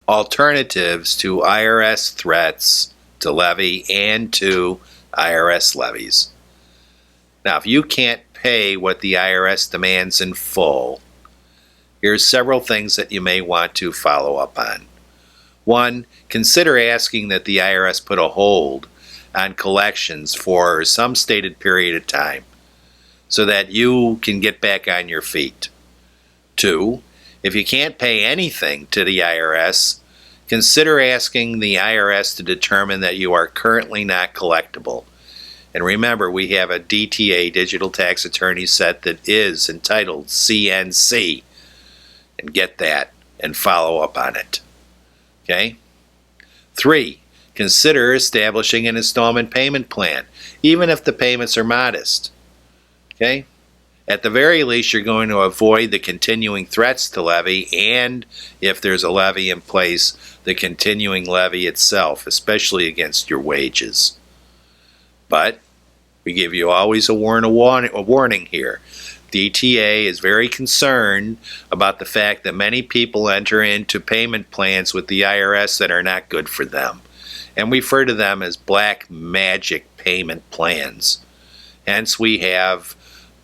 alternatives to IRS threats to levy and to IRS levies. Now, if you can't pay what the IRS demands in full, here's several things that you may want to follow up on. 1, consider asking that the IRS put a hold on collections for some stated period of time so that you can get back on your feet. 2, if you can't pay anything to the IRS, consider asking the IRS to determine that you are currently not collectible. And remember, we have a DTA, Digital Tax Attorney set, that is entitled CNC. And get that and follow up on it. Okay? 3, consider establishing an installment payment plan, even if the payments are modest. Okay? At the very least, you're going to avoid the continuing threats to levy, and if there's a levy in place, the continuing levy itself, especially against your wages. But we give you always a warning here. DTA is very concerned about the fact that many people enter into payment plans with the IRS that are not good for them, and we refer to them as black magic payment plans. Hence, we have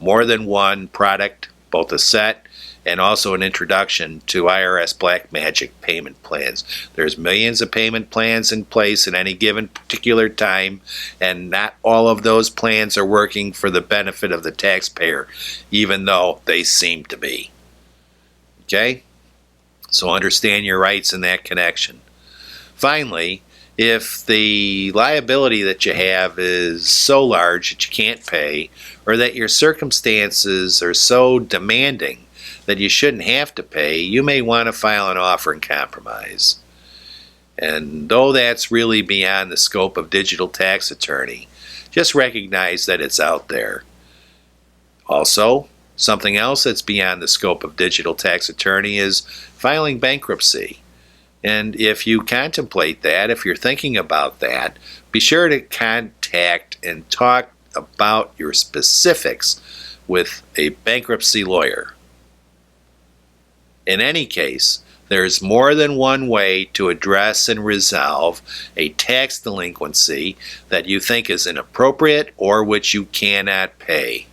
more than one product, both a set and also an introduction to IRS black magic payment plans. There's millions of payment plans in place at any given particular time, and not all of those plans are working for the benefit of the taxpayer, even though they seem to be. Okay? So understand your rights in that connection. Finally, if the liability that you have is so large that you can't pay, or that your circumstances are so demanding that you shouldn't have to pay, you may want to file an offer in compromise. And though that's really beyond the scope of Digital Tax Attorney, just recognize that it's out there. Also, something else that's beyond the scope of Digital Tax Attorney is filing bankruptcy. And if you contemplate that, if you're thinking about that, be sure to contact and talk about your specifics with a bankruptcy lawyer. In any case, there's more than one way to address and resolve a tax delinquency that you think is inappropriate or which you cannot pay.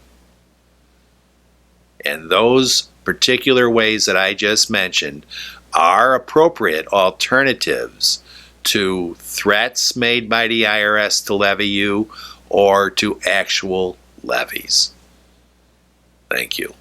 And those particular ways that I just mentioned are appropriate alternatives to threats made by the IRS to levy you or to actual levies. Thank you.